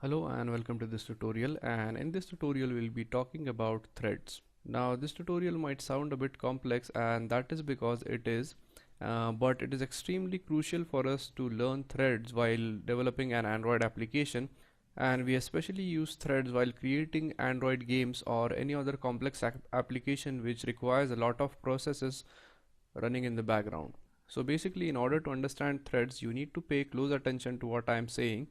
Hello and welcome to this tutorial, and in this tutorial we'll be talking about threads. Now this tutorial might sound a bit complex, and that is because it is, but it is extremely crucial for us to learn threads while developing an Android application, and we especially use threads while creating Android games or any other complex application which requires a lot of processes running in the background. So basically, in order to understand threads, you need to pay close attention to what I am saying.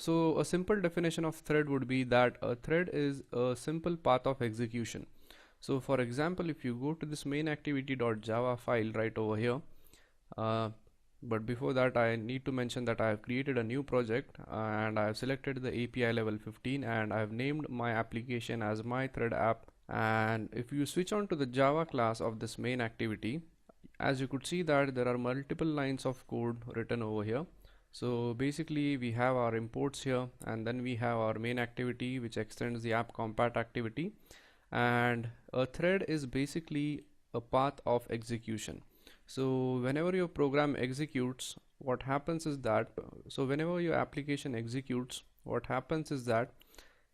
So a simple definition of thread would be that a thread is a simple path of execution. So for example, if you go to this main activity.java file right over here, uh, but before that I need to mention that I have created a new project and I have selected the API level 15 and I have named my application as my thread app. And if you switch on to the Java class of this main activity, as you could see that there are multiple lines of code written over here. So basically we have our imports here, and then we have our main activity which extends the app compat activity, and a thread is basically a path of execution. So whenever your program executes, what happens is that whenever your application executes, what happens is that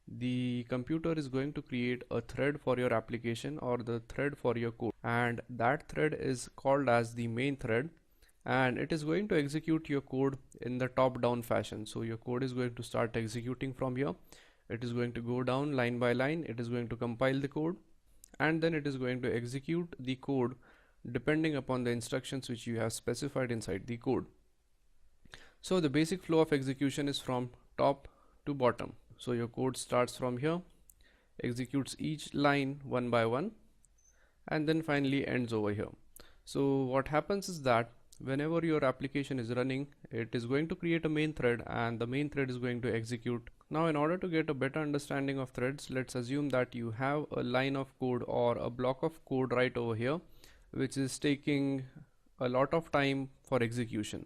the computer is going to create a thread for your application or the thread for your code, and that thread is called as the main thread, and it is going to execute your code in the top down fashion. So your code is going to start executing from here. It is going to go down line by line. It is going to compile the code, and then it is going to execute the code depending upon the instructions which you have specified inside the code. So the basic flow of execution is from top to bottom. So your code starts from here, executes each line one by one, and then finally ends over here. So what happens is that whenever your application is running, it is going to create a main thread, and the main thread is going to execute. Now in order to get a better understanding of threads, let's assume that you have a line of code or a block of code right over here which is taking a lot of time for execution.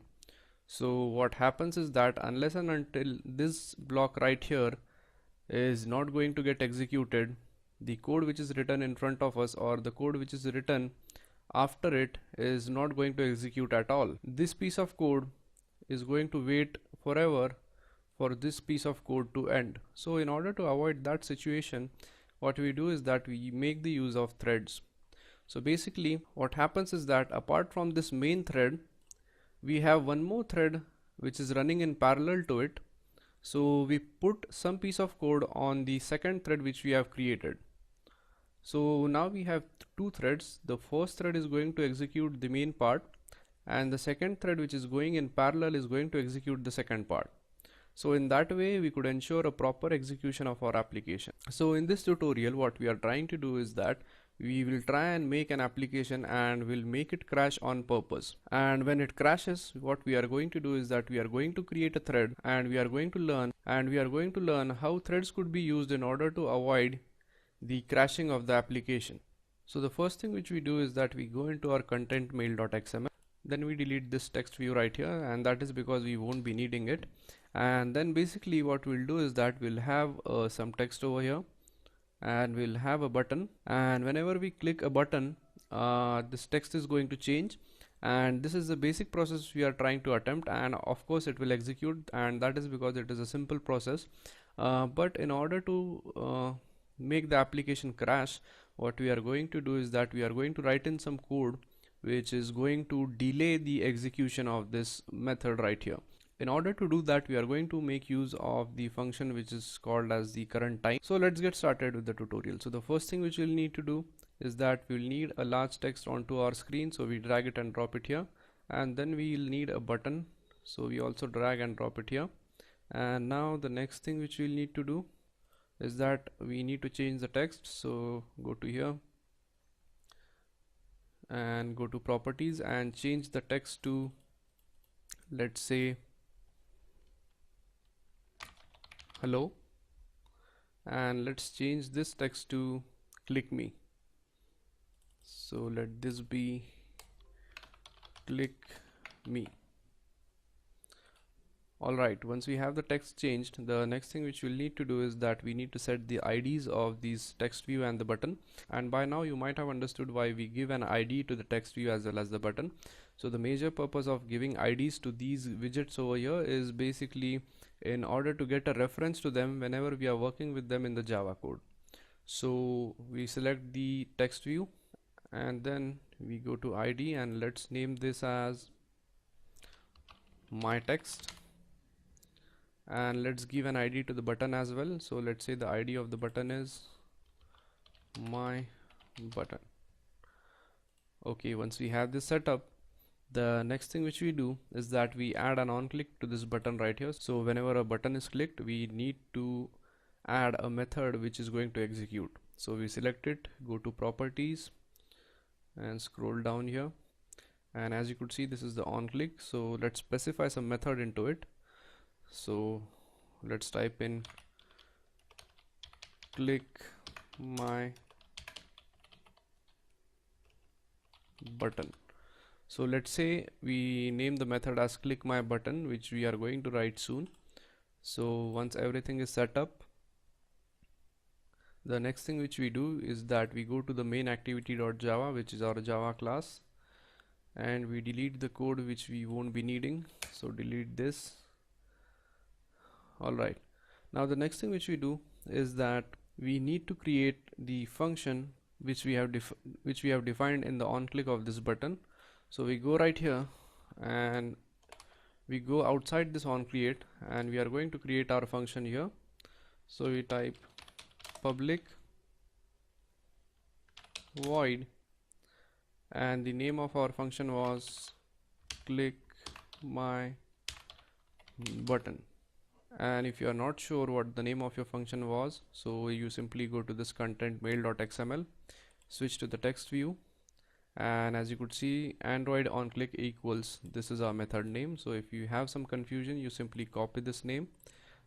So what happens is that unless and until this block right here is not going to get executed, the code which is written in front of us or the code which is written after it is not going to execute at all. This piece of code is going to wait forever for this piece of code to end. So in order to avoid that situation, what we do is that we make the use of threads. So basically what happens is that apart from this main thread, we have one more thread which is running in parallel to it. So we put some piece of code on the second thread which we have created. So now we have two threads. The first thread is going to execute the main part, and the second thread which is going in parallel is going to execute the second part. So in that way we could ensure a proper execution of our application. So in this tutorial what we are trying to do is that we will try and make an application and we'll make it crash on purpose. And when it crashes, what we are going to do is that we are going to create a thread, and we are going to learn how threads could be used in order to avoid the crashing of the application. So the first thing which we do is that we go into our content mail.xml, then we delete this text view right here, and that is because we won't be needing it. And then basically what we'll do is that we'll have some text over here, and we'll have a button, and whenever we click a button, this text is going to change, and this is the basic process we are trying to attempt, and of course it will execute, and that is because it is a simple process. But in order to make the application crash, what we are going to do is that we are going to write in some code which is going to delay the execution of this method right here. In order to do that, we are going to make use of the function which is called as the current time. So let's get started with the tutorial. So the first thing which we'll need to do is that we'll need a large text onto our screen, so we drag it and drop it here, and then we'll need a button, so we also drag and drop it here. And now the next thing which we'll need to do is that we need to change the text. So go to here and go to properties and change the text to, let's say, hello, and let's change this text to click me. So let this be click me. Alright, once we have the text changed, the next thing which we'll need to do is that we need to set the IDs of these text view and the button. And by now you might have understood why we give an ID to the text view as well as the button. So the major purpose of giving IDs to these widgets over here is basically in order to get a reference to them whenever we are working with them in the Java code. So we select the text view and then we go to ID and let's name this as my text, and let's give an ID to the button as well. So let's say the ID of the button is my button. Okay, once we have this set up, the next thing which we do is that we add an on click to this button right here. So whenever a button is clicked, we need to add a method which is going to execute. So we select it, go to properties and scroll down here, and as you could see, this is the on click. So let's specify some method into it. So let's type in click my button. So let's say we name the method as click my button, which we are going to write soon. So once everything is set up, the next thing which we do is that we go to the main activity.java, which is our Java class, and we delete the code which we won't be needing. So delete this. Alright, now the next thing which we do is that we need to create the function which we have defined in the on click of this button. So we go right here and we go outside this on create, and we are going to create our function here. So we type public void, and the name of our function was click my button. And if you are not sure what the name of your function was, so you simply go to this content mail.xml, switch to the text view, and as you could see, Android on click equals, this is our method name. So if you have some confusion, you simply copy this name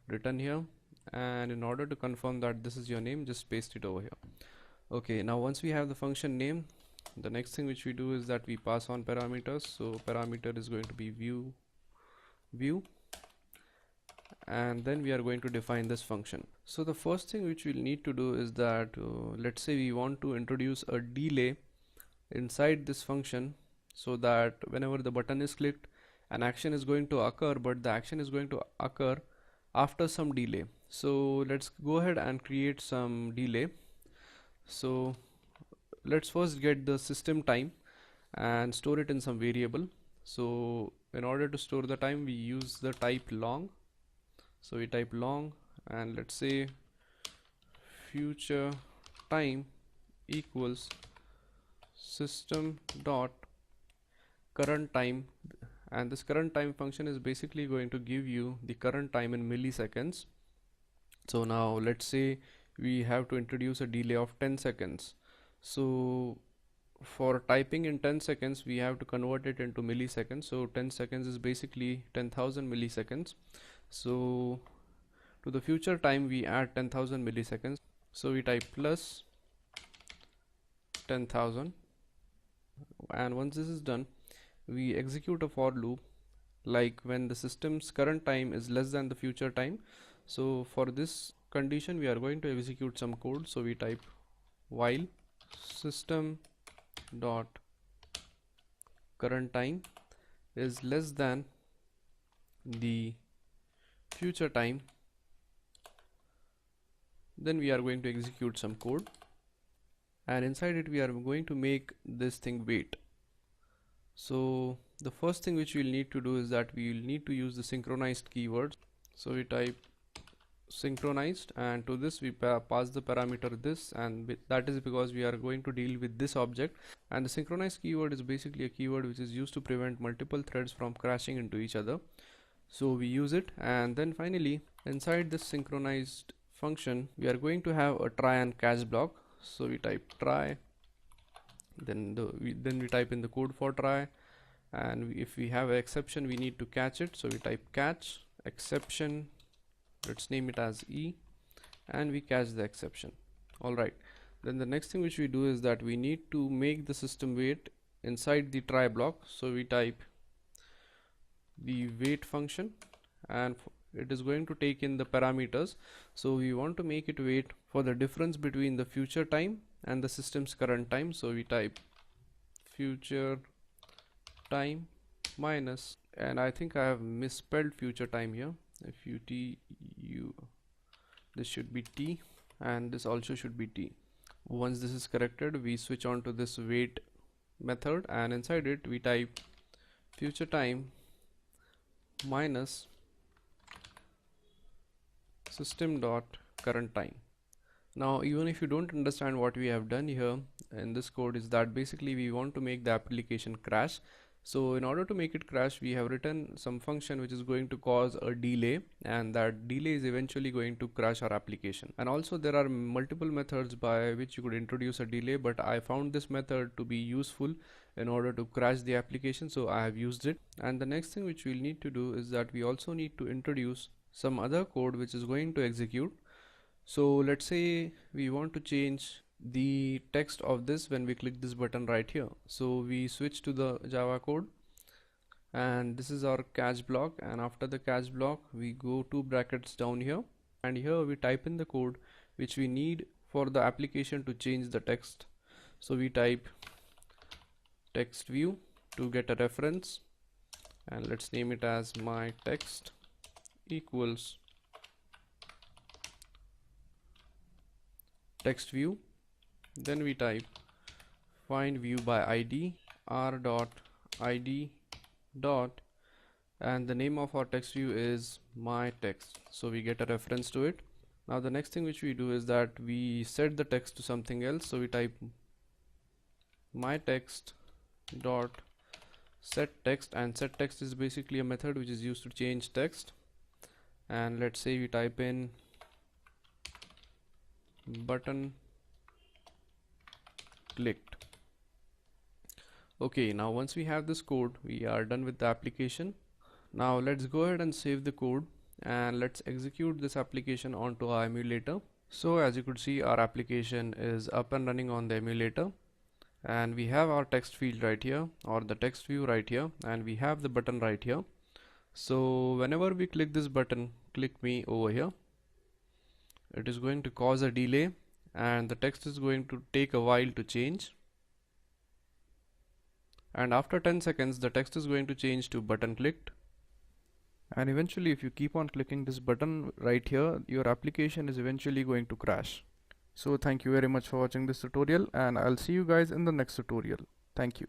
written here, and in order to confirm that this is your name, just paste it over here. Okay, now once we have the function name, the next thing which we do is that we pass on parameters. So parameter is going to be view, and then we are going to define this function. So the first thing which we'll need to do is that let's say we want to introduce a delay inside this function, so that whenever the button is clicked, an action is going to occur, but the action is going to occur after some delay. So let's go ahead and create some delay. So let's first get the system time and store it in some variable. So in order to store the time, we use the type long. So we type long, and let's say future time equals system dot current time, and this current time function is basically going to give you the current time in milliseconds. So now let's say we have to introduce a delay of 10 seconds. So for typing in 10 seconds, we have to convert it into milliseconds. So 10 seconds is basically 10,000 milliseconds. So to the future time, we add 10,000 milliseconds. So we type plus 10,000, and once this is done, we execute a for loop, like when the system's current time is less than the future time. So for this condition, we are going to execute some code. So we type while system dot current time is less than the future time, then we are going to execute some code, and inside it we are going to make this thing wait. So the first thing which we'll need to do is that we will need to use the synchronized keywords. So we type synchronized, and to this we pass the parameter this, and that is because we are going to deal with this object. And the synchronized keyword is basically a keyword which is used to prevent multiple threads from crashing into each other. So we use it, and then finally inside this synchronized function we are going to have a try and catch block. So we type try, then we type in the code for try, and if we have an exception, we need to catch it. So we type catch exception, let's name it as E, and we catch the exception. Alright, then the next thing which we do is that we need to make the system wait inside the try block. So we type the wait function, and it is going to take in the parameters. So we want to make it wait for the difference between the future time and the system's current time. So we type future time minus, and I think I have misspelled future time here. if you t u, this should be t, and this also should be t. Once this is corrected, we switch on to this wait method, and inside it we type future time minus system dot current time. Now even if you don't understand what we have done here in this code, is that basically we want to make the application crash. So in order to make it crash, we have written some function which is going to cause a delay, and that delay is eventually going to crash our application. And also there are multiple methods by which you could introduce a delay, but I found this method to be useful in order to crash the application, so I have used it. And the next thing which we'll need to do is that we also need to introduce some other code which is going to execute. So let's say we want to change the text of this when we click this button right here. So we switch to the Java code, and this is our catch block, and after the catch block we go 2 brackets down here, and here we type in the code which we need for the application to change the text. So we type text view to get a reference, and let's name it as my text equals text view. Then we type find view by id r dot id dot, and the name of our text view is my text, so we get a reference to it. Now the next thing which we do is that we set the text to something else, so we type my text dot set text, and set text is basically a method which is used to change text. And let's say we type in button clicked. Okay, now once we have this code, we are done with the application. Now let's go ahead and save the code, and let's execute this application onto our emulator. So as you could see, our application is up and running on the emulator, and we have our text field right here, or the text view right here, and we have the button right here. So whenever we click this button, click me over here, it is going to cause a delay, and the text is going to take a while to change, and after 10 seconds the text is going to change to button clicked. And eventually, if you keep on clicking this button right here, your application is eventually going to crash. So thank you very much for watching this tutorial, and I'll see you guys in the next tutorial. Thank you.